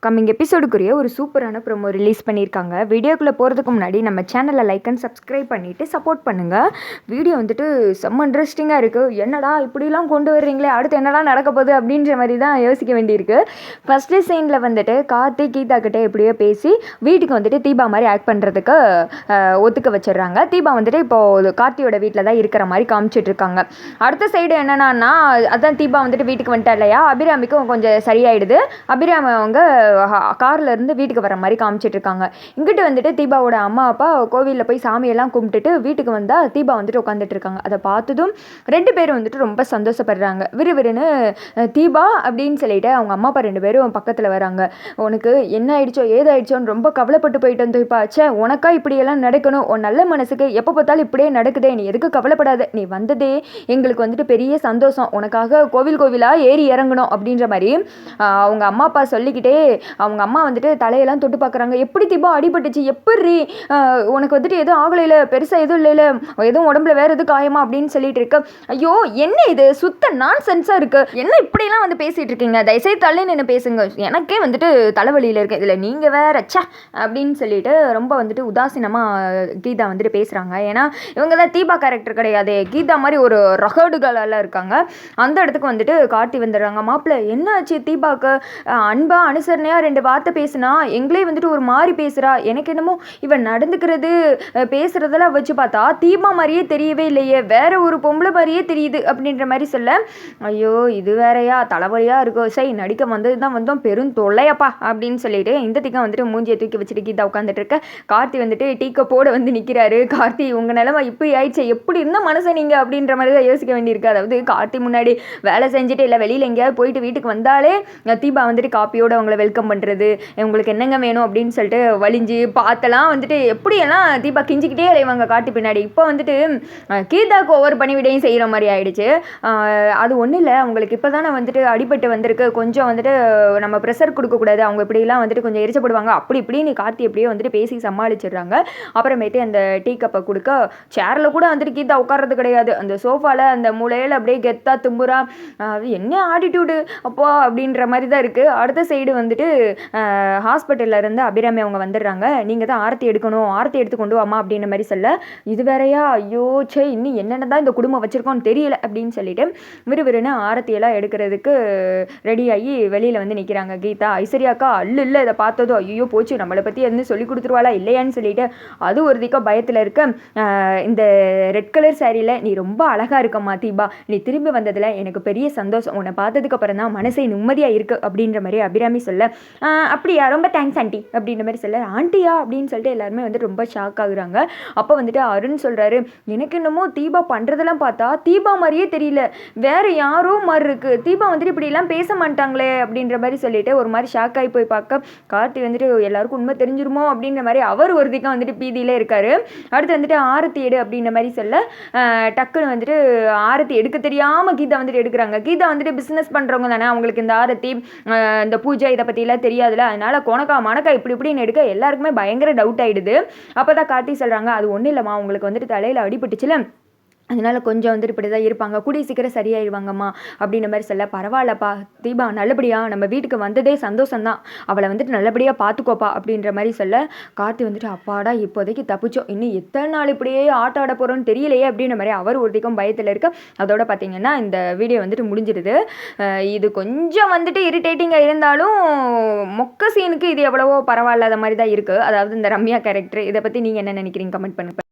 Coming எபிசோடுக்குரிய ஒரு சூப்பரான promo release பண்ணியிருக்காங்க. வீடியோக்குள்ளே போகிறதுக்கு முன்னாடி நம்ம சேனலை லைக் அண்ட் சப்ஸ்கிரைப் பண்ணிவிட்டு சப்போர்ட் பண்ணுங்கள். வீடியோ வந்துட்டு செம்ம இன்ட்ரெஸ்டிங்காக இருக்குது. என்னடா இப்படிலாம் கொண்டு வர்றீங்களே, அடுத்து என்னடா நடக்க போகுது அப்படின்ற மாதிரி தான் யோசிக்க வேண்டியிருக்கு. ஃபஸ்ட்டு சீனில் வந்துட்டு கீதா கிட்டே எப்படியோ பேசி வீட்டுக்கு வந்துட்டு தீபா மாதிரி ஆக்ட் பண்ணுறதுக்கு ஒத்துக்க வச்சிடுறாங்க. தீபா வந்துட்டு இப்போது கார்த்தியோட வீட்டில் தான் இருக்கிற மாதிரி காமிச்சிட்ருக்காங்க. அடுத்த சைடு என்னன்னா அதான் தீபா வந்துட்டு வீட்டுக்கு வந்துட்டா இல்லையா, அபிராமிக்கும் கொஞ்சம் சரியாயிடுது. அபிராமி அவங்க காரில் இருந்து வீட்டுக்கு வர மாதிரி காமிச்சிட்டு இருக்காங்க. இங்கிட்டு வந்துட்டு தீபாவோட அம்மா அப்பா கோவிலில் போய் சாமியெல்லாம் கும்பிட்டுட்டு வீட்டுக்கு வந்தால் தீபா வந்துட்டு உட்காந்துட்டு இருக்காங்க. அதை பார்த்ததும் 2 பேரும் வந்துட்டு ரொம்ப சந்தோஷப்படுறாங்க. விறுவிறுன்னு தீபா அப்படின்னு சொல்லிட்டு அவங்க அம்மா அப்பா 2 பேரும் பக்கத்தில் வராங்க. உனக்கு என்ன ஆயிடுச்சோ ஏதாயிடுச்சோன்னு ரொம்ப கவலைப்பட்டு போயிட்டோம் தீபா. ச்சே, உனக்கா இப்படியெல்லாம் நடக்கணும், உன் நல்ல மனசுக்கு எப்போ பார்த்தாலும் இப்படியே நடக்குதே, நீ எதுக்கு கவலைப்படாத, நீ வந்ததே எங்களுக்கு வந்துட்டு பெரிய சந்தோஷம், உனக்காக கோவிலாக ஏறி இறங்கணும் அப்படின்ற மாதிரி அவங்க அம்மா அப்பா சொல்லிக்கிட்டே அவங்க அம்மா வந்துட்டு தலையெல்லாம் தொட்டு பார்க்குறாங்க. எப்படி தீபா அடிபட்டுச்சு, எப்படி உனக்கு வந்துட்டு எதுவும் ஆகலையில, பெருசாக எதுவும் இல்லைல்ல, எதுவும் உடம்புல வேறு எதுவும் காயமா அப்படின்னு சொல்லிட்டு இருக்க. ஐயோ என்ன இது சுத்த நான் சென்ஸாக இருக்குது, என்ன இப்படிலாம் வந்து பேசிகிட்டு இருக்கீங்க, தயவுசெய்து தள்ளி நின்று பேசுங்க, எனக்கே வந்துட்டு தலைவலியில் இருக்கு, இதில் நீங்கள் வேற ச்சே அப்படின்னு சொல்லிட்டு ரொம்ப வந்துட்டு உதாசீனமாக கீதா வந்துட்டு பேசுகிறாங்க. ஏன்னா இவங்க தான் தீபா கேரக்டர் கிடையாது, கீதா மாதிரி ஒரு ரகடுகளெல்லாம் இருக்காங்க. அந்த இடத்துக்கு வந்துட்டு கார்த்தி வந்துடுறாங்க. மாப்பிள்ளை என்ன ஆச்சு தீபாவுக்கு, அன்பா அனுசரணையாக 2 வார்த்தை பேசுனா எங்களே வந்துட்டு ஒரு மாதிரி பேசுகிறா, எனக்கு என்னமோ இவன் நடந்துக்கிறது பேசுகிறதெல்லாம் வச்சு பார்த்தா தீபா மாதிரியே தெரியவே இல்லையே, வேற ஒரு பொம்பளை மாதிரியே தெரியுது அப்படின்ற மாதிரி சொல்ல, ஐயோ இது வேறையா தலைவலியாக இருக்கும், சரி நடிக்க வந்தது தான் வந்தோம், பெரும் தொல்லையப்பா அப்படின்னு சொல்லிட்டு இந்த திக்கம் வந்துட்டு மூஞ்சியை தூக்கி வச்சுட்டு கீதா உட்காந்துட்டு இருக்க. கார்த்தி வந்துட்டு டீக்கப்போட வந்து நிற்கிறாரு. கார்த்தி உங்கள் நிலைமை இப்படி ஆயிடுச்சு, எப்படி இருந்தால் மனசை நீங்கள் அப்படின்ற மாதிரி தான் யோசிக்க வேண்டியிருக்கு. அதாவது கார்த்தி முன்னாடி வேலை செஞ்சுட்டு இல்லை வெளியில் எங்கேயாவது போயிட்டு வீட்டுக்கு வந்தாலே தீபா வந்துட்டு காப்பியோடு அவங்கள வெல்கம் பண்ணுறது, உங்களுக்கு என்னங்க வேணும் அப்படின்னு சொல்லிட்டு வலிஞ்சு பார்த்தலாம் வந்துட்டு எப்படியெல்லாம் தீபா கிஞ்சிக்கிட்டே அலைவாங்க காட்டி பின்னாடி. இப்போ வந்துட்டு கீதாவுக்கு ஒவ்வொரு பணிவிடையும் செய்கிற மாதிரி ஆயிடுச்சு. அது ஒன்றும் இல்லை, அவங்களுக்கு இப்போ தானே வந்துட்டு அடிபட்டு வந்திருக்கு, கொஞ்சம் வந்துட்டு நம்ம ப்ரெஷர் கொடுக்கக்கூடாது, அவங்க இப்படிலாம் வந்துட்டு கொஞ்சம் எரிச்சப்படுவாங்க அப்படி இப்படின்னு கார்த்தி எப்படியோ வந்துட்டு பேசி சமாளிச்சிடுறாங்க. அப்புறமேட்டு அந்த டீ கப்பை கொடுக்க சேரில் கூட வந்துட்டு கீதா உட்கார்றது கிடையாது, அந்த சோஃபாவில் அந்த மூலையில் அப்படியே கெத்தா தும்புறா. அது என்ன ஆட்டிடியூடு அப்போ அப்படின்ற மாதிரி தான் இருக்குது. அடுத்த சைடு வந்துட்டு ஹாஸ்பிட்டலில் இருந்து அபிராமி அவங்க வந்துடுறாங்க. நீங்கள் தான் ஆரத்தி எடுக்கணும், ஆரத்தி எடுத்து கொண்டு வாமா அப்படின்ற மாதிரி சொல்ல, இது வேறையா, ஐயோ சே இன்னும் என்னென்ன தான் இந்த குடும்பம் வச்சுருக்கோன்னு தெரியல அப்படின்னு சொல்லிட்டு விறுவிறுன்னு ஆரத்தியெல்லாம் எடுக்கிறதுக்கு ரெடியாகி வெளியில் வந்து நிற்கிறாங்க கீதா. ஐஸ்வர்யாக்கா அல்லு இல்லை, இதை பார்த்ததோ ஐயோ போச்சு நம்மளை பற்றி எதுவும் சொல்லி கொடுத்துருவாளா இல்லையான்னு சொல்லிட்டு அது ஒரு திக்கம் பயத்தில் இருக்க. இந்த ரெட் கலர் சாரியில் நீ ரொம்ப அழகாக இருக்கம்மா தீபா, நீ திரும்பி வந்ததில் எனக்கு பெரிய சந்தோஷம், உன்னை பார்த்ததுக்கு அப்புறம் தான் மனசை நிம்மதியாக இருக்குது அப்படின்ற மாதிரி அபிராமி சொல்ல, அப்படியா ரொம்ப தேங்க்ஸ் ஆண்டி அப்படின்ற மாதிரி சொல்ல, ஆண்டியா அப்படின்னு சொல்லிட்டு எல்லாருமே வந்து ரொம்ப ஷாக் ஆகுறாங்க. அப்போ வந்துட்டு அருண் சொல்கிறாரு, எனக்கு என்னமோ தீபா பண்ணுறதெல்லாம் பார்த்தா தீபா மாதிரியே தெரியல, வேறு யாரோ மாதிரி இருக்குது, தீபா வந்துட்டு இப்படிலாம் பேச மாட்டாங்களே அப்படின்ற மாதிரி சொல்லிட்டு ஒரு மாதிரி ஷாக் ஆகி போய் பார்க்க கார்த்தி வந்துட்டு எல்லாருக்கும் உண்மை தெரிஞ்சிருமோ அப்படின்ற மாதிரி அவர் ஒரு திக்கம் வந்துட்டு பீதியிலே இருக்காரு. அடுத்து வந்துட்டு ஆரத்தி எடு அப்படின்ற மாதிரி சொல்ல டக்குன்னு வந்துட்டு ஆரத்தி எடுக்க தெரியாமல் கீதா வந்துட்டு எடுக்கிறாங்க. கீதா வந்துட்டு பிஸ்னஸ் பண்ணுறவங்க தானே, அவங்களுக்கு இந்த ஆரத்தி இந்த பூஜை இதை பற்றிலாம் தெரியாதுல, அதனால கொனக்கா மணக்கா இப்படி இப்படின்னு எடுக்க எல்லாருக்குமே பயங்கர டவுட் ஆகிடுது. அப்போ தான் கார்த்தி சொல்கிறாங்க, அது ஒன்றும் இல்லைம்மா, உங்களுக்கு வந்துட்டு தலையில் அடிபட்டுச்சுல, அதனால் கொஞ்சம் வந்துட்டு இப்படி தான் இருப்பாங்க, கூடிய சீக்கிரம் சரியாயிடுவாங்கம்மா அப்படின்ற மாதிரி சொல்ல, பரவாயில்லப்பா தீபா நல்லபடியாக நம்ம வீட்டுக்கு வந்ததே சந்தோஷம்தான், அவளை வந்துட்டு நல்லபடியாக பார்த்துக்கோப்பா அப்படின்ற மாதிரி சொல்ல, கார்த்தி வந்துட்டு அப்பாடா இப்போதைக்கு தப்பிச்சோம், இன்னும் எத்தனை நாள் இப்படியே ஆட்ட ஆட போகிறோன்னு தெரியலையே அப்படின்ற மாதிரி அவர் ஒரு திக்கம் பயத்தில் இருக்க. அதோட பார்த்தீங்கன்னா இந்த வீடியோ வந்துட்டு முடிஞ்சிடுது. இது கொஞ்சம் வந்துட்டு இரிட்டேட்டிங்காக இருந்தாலும் மொக்க சீனுக்கு இது எவ்வளவோ பரவாயில்லாத மாதிரி தான் இருக்குது. அதாவது இந்த ரம்யா கேரக்டர், இதை பற்றி நீங்கள் என்ன நினைக்கிறீங்க கமெண்ட் பண்ணுங்க.